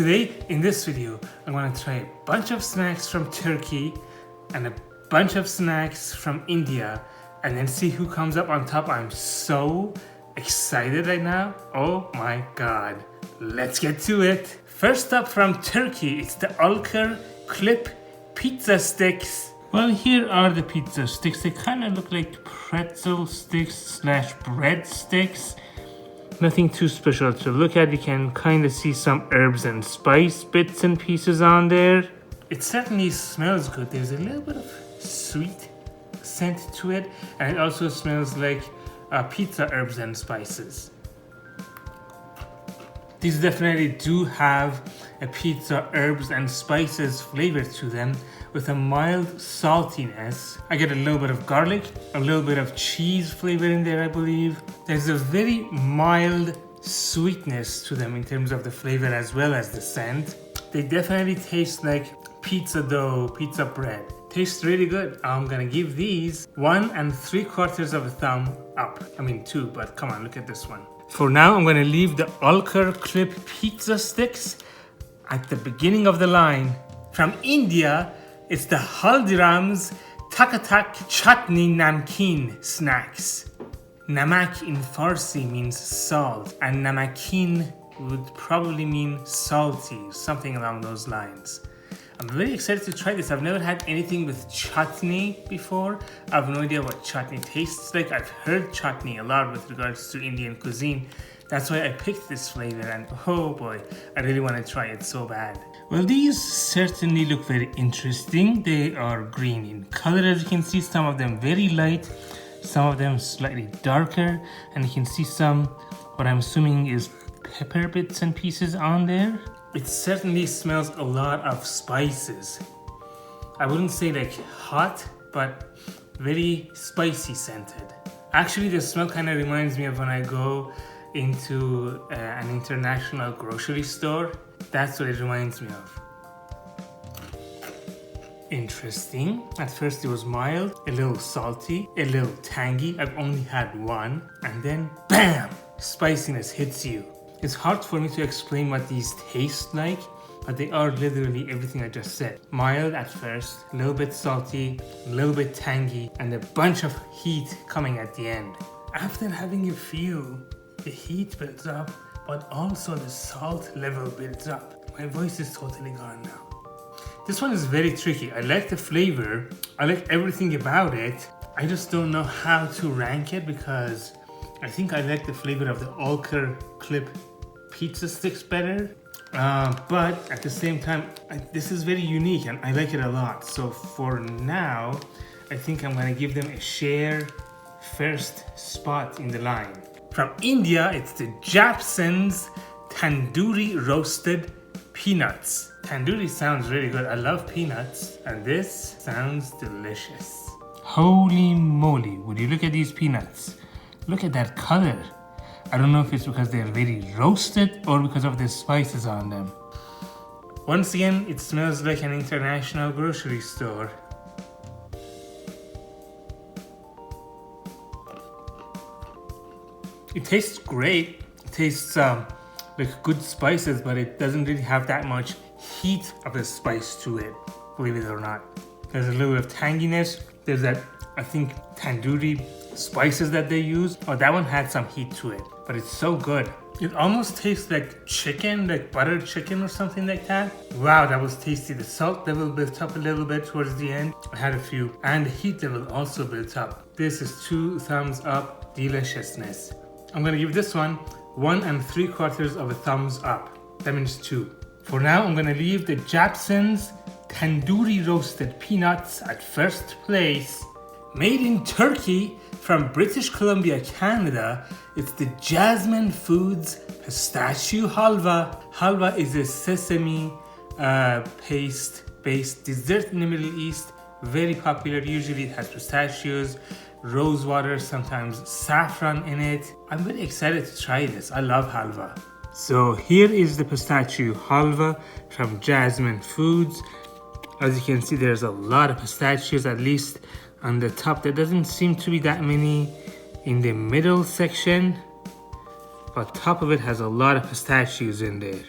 Today, in this video, I'm gonna try a bunch of snacks from Turkey and a bunch of snacks from India and then see who comes up on top. I'm so excited right now. Oh my god. Let's get to it. First up from Turkey, it's the ULKER Clip Pizza Sticks. Well, here are the pizza sticks. They kind of look like pretzel sticks slash bread sticks. Nothing too special to look at. You can kind of see some herbs and spice bits and pieces on there. It certainly smells good. There's a little bit of sweet scent to it, and it also smells like pizza herbs and spices. These definitely do have a pizza herbs and spices flavor to them with a mild saltiness. I get a little bit of garlic, a little bit of cheese flavor in there, I believe. There's a very mild sweetness to them in terms of the flavor as well as the scent. They definitely taste like pizza dough, pizza bread. Tastes really good. I'm gonna give these 1 3/4 of a thumb up. I mean 2, but come on, look at this one. For now, I'm gonna leave the ULKER Clip Pizza Sticks at the beginning of the line. From India, it's the HALDIRAMS TAKA CHUTNEY NAMKEEN snacks. Namak in Farsi means salt, and namakeen would probably mean salty, something along those lines. I'm very excited to try this. I've never had anything with chutney before. I have no idea what chutney tastes like. I've heard chutney a lot with regards to Indian cuisine. That's why I picked this flavor, and oh boy, I really want to try it so bad. Well, these certainly look very interesting. They are green in color, as you can see. Some of them very light, some of them slightly darker, and you can see some, what I'm assuming is pepper bits and pieces on there. It certainly smells a lot of spices. I wouldn't say like hot, but very spicy scented. Actually, the smell kind of reminds me of when I go into an international grocery store. That's what it reminds me of. Interesting. At first it was mild, a little salty, a little tangy. I've only had one, and then BAM! Spiciness hits you. It's hard for me to explain what these taste like, but they are literally everything I just said. Mild at first, a little bit salty, a little bit tangy, and a bunch of heat coming at the end. After having a few, the heat builds up, but also the salt level builds up. My voice is totally gone now. This one is very tricky. I like the flavor, I like everything about it. I just don't know how to rank it because I think I like the flavor of the ULKER Clip Pizza Sticks better. But at the same time, this is very unique and I like it a lot. So for now, I think I'm gonna give them a share first spot in the line. From India, it's the JABSONS Tandoori Roasted Peanuts. Tandoori sounds really good. I love peanuts, and this sounds delicious. Holy moly, would you look at these peanuts? Look at that color. I don't know if it's because they're very roasted or because of the spices on them. Once again, it smells like an international grocery store. It tastes great. It tastes like good spices, but it doesn't really have that much heat of the spice to it, believe it or not. There's a little bit of tanginess. There's that, I think, tandoori spices that they use. Oh, that one had some heat to it, but it's so good. It almost tastes like chicken, like buttered chicken or something like that. Wow, that was tasty. The salt level built up a little bit towards the end. I had a few, and the heat level also built up. This is 2 thumbs up deliciousness. I'm gonna give this one 1 3/4 of a thumbs up. That means 2. For now, I'm gonna leave the JABSONS Tandoori Roasted Peanuts at first place. Made in Turkey from British Columbia, Canada, it's the Jasmine Foods Pistachio Halva. Halva is a sesame paste-based dessert in the Middle East. Very popular. Usually it has pistachios, rose water, sometimes saffron in it. I'm very excited to try this. I love halva. So here is the pistachio halva from Jasmine Foods. As you can see, there's a lot of pistachios, at least on the top. There doesn't seem to be that many in the middle section, but top of it has a lot of pistachios in there.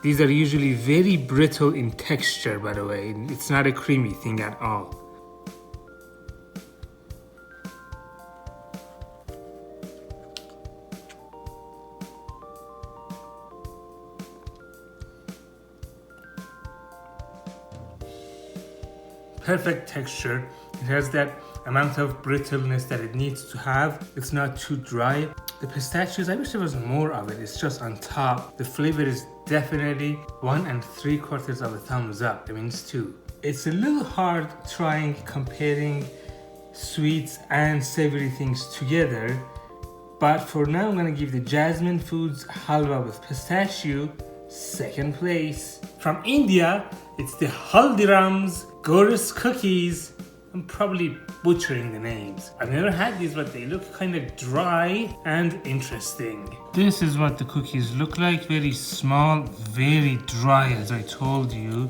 These are usually very brittle in texture, by the way. It's not a creamy thing at all. Perfect texture. It has that amount of brittleness that it needs to have. It's not too dry. The pistachios, I wish there was more of it. It's just on top. The flavor is definitely 1 3/4 of a thumbs up. That means 2. It's a little hard comparing sweets and savory things together. But for now, I'm gonna give the Jasmine Foods Halva with pistachio second place. From India, it's the Haldirams GORUS cookies. I'm probably butchering the names. I've never had these, but they look kind of dry and interesting. This is what the cookies look like. Very small, very dry, as I told you.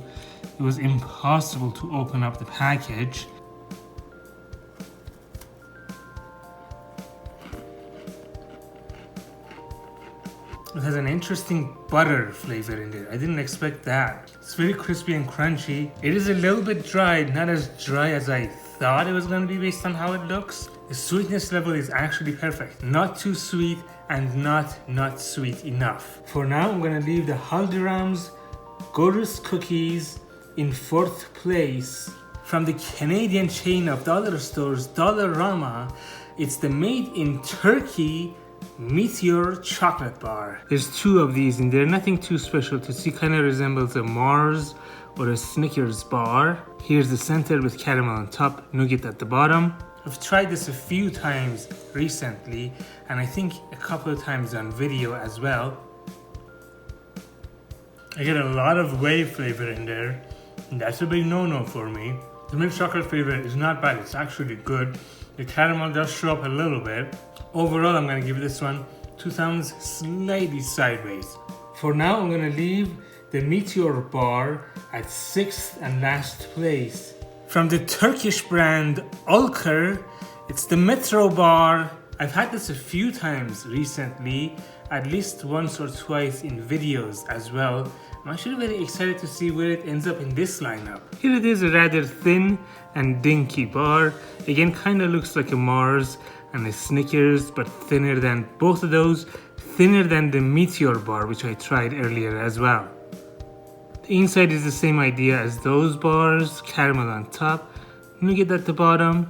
It was impossible to open up the package. It has an interesting butter flavor in there. I didn't expect that. It's very crispy and crunchy. It is a little bit dry, not as dry as I thought it was going to be based on how it looks. The sweetness level is actually perfect. Not too sweet and not sweet enough. For now, I'm going to leave the Haldirams GORUS cookies in 4th place. From the Canadian chain of dollar stores, Dollarama, it's the made in Turkey METEOR chocolate bar. There's 2 of these in there, nothing too special to see. Kind of resembles a Mars or a Snickers bar. Here's the center with caramel on top, nougat at the bottom. I've tried this a few times recently, and I think a couple of times on video as well. I get a lot of whey flavor in there, and that's a big no-no for me. The milk chocolate flavor is not bad, it's actually good. The caramel does show up a little bit. Overall, I'm gonna give this one 2 thumbs, slightly sideways. For now, I'm gonna leave the METEOR bar at 6th and last place. From the Turkish brand ULKER, it's the Metro bar. I've had this a few times recently, at least once or twice in videos as well. I'm actually very excited to see where it ends up in this lineup. Here it is, a rather thin and dinky bar. Again, kind of looks like a Mars and a Snickers, but thinner than both of those. Thinner than the METEOR bar, which I tried earlier as well. The inside is the same idea as those bars. Caramel on top, nougat at the bottom.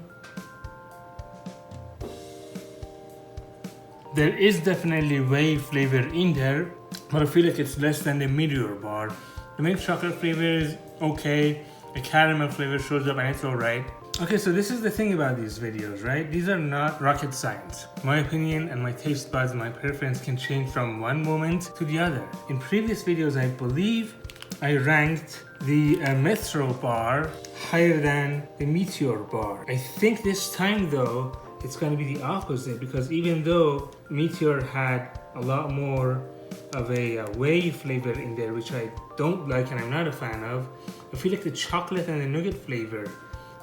There is definitely whey flavor in there, but I feel like it's less than the METEOR bar. The milk chocolate flavor is okay. The caramel flavor shows up and it's alright. Okay, so this is the thing about these videos, right? These are not rocket science. My opinion and my taste buds, my preference can change from one moment to the other. In previous videos, I believe I ranked the Metro bar higher than the METEOR bar. I think this time though, it's going to be the opposite, because even though METEOR had a lot more of a whey flavor in there, which I don't like and I'm not a fan of, I feel like the chocolate and the nougat flavor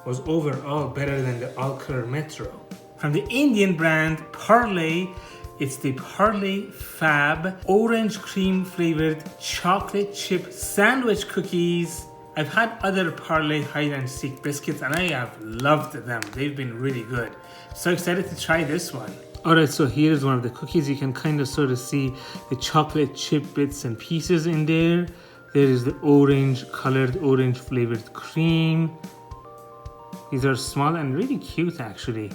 was overall better than the ULKER METRO. From the Indian brand PARLE, it's the PARLE Fab orange cream flavored chocolate chip sandwich cookies. I've had other PARLE hide and seek biscuits and I have loved them. They've been really good. So excited to try this one. Alright, so here's one of the cookies. You can kind of sort of see the chocolate chip bits and pieces in there. There is the orange colored, orange flavored cream. These are small and really cute actually.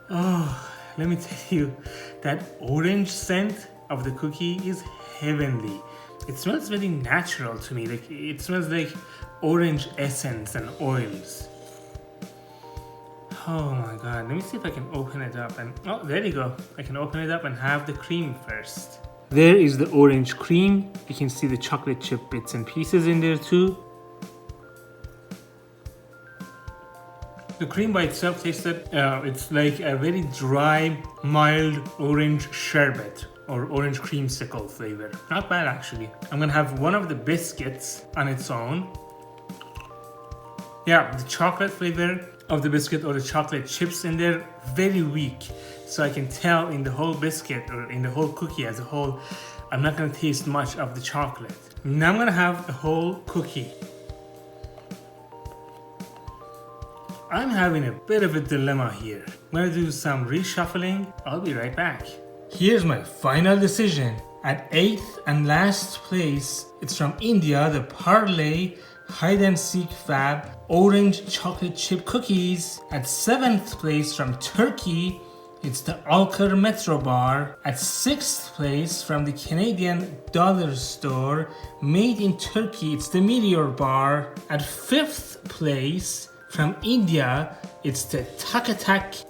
Oh, let me tell you, that orange scent of the cookie is heavenly. It smells very natural to me. Like it smells like orange essence and oils. Oh my god, let me see if I can open it up and oh, there you go. I can open it up and have the cream first. There is the orange cream. You can see the chocolate chip bits and pieces in there too. The cream by itself tasted, it's like a very dry, mild orange sherbet or orange creamsicle flavor. Not bad actually. I'm gonna have one of the biscuits on its own. Yeah, the chocolate flavor of the biscuit or the chocolate chips in there, very weak. So I can tell in the whole biscuit or in the whole cookie as a whole, I'm not gonna taste much of the chocolate. Now I'm gonna have a whole cookie. I'm having a bit of a dilemma here. I'm gonna do some reshuffling. I'll be right back. Here's my final decision. At 8th and last place, it's from India, the PARLE Hide and Seek Fab Orange Chocolate Chip Cookies. At 7th place from Turkey, it's the ULKER METRO bar. At 6th place from the Canadian Dollar Store, made in Turkey, it's the METEOR bar. At 5th place from India, it's the TAKA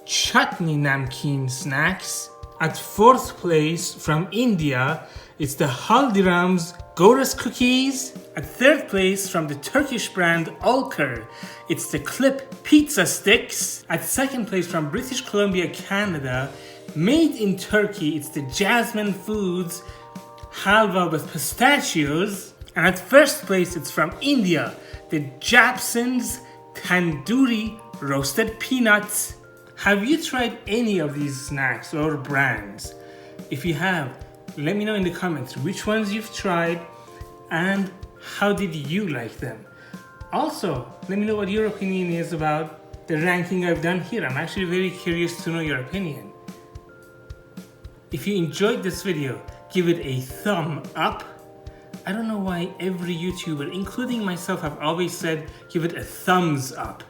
Chutney Namkeen snacks. At 4th place from India, it's the HALDIRAMS GORUS cookies. At 3rd place from the Turkish brand ULKER, it's the Clip pizza sticks. At 2nd place from British Columbia, Canada, made in Turkey, it's the Jasmine Foods HALVA with pistachios. And at 1st place, it's from India, the JABSONS Tandoori roasted peanuts. Have you tried any of these snacks or brands? If you have, let me know in the comments which ones you've tried and how did you like them. Also, let me know what your opinion is about the ranking I've done here. I'm actually very curious to know your opinion. If you enjoyed this video, give it a thumb up. I don't know why every YouTuber, including myself, have always said give it a thumbs up.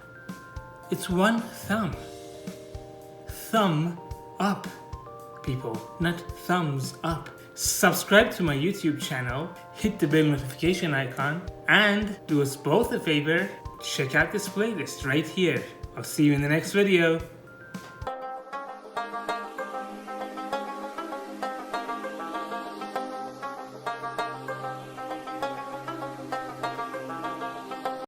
It's one thumb. Thumb up, people, not thumbs up. Subscribe to my YouTube channel, hit the bell notification icon, and do us both a favor, check out this playlist right here. I'll see you in the next video.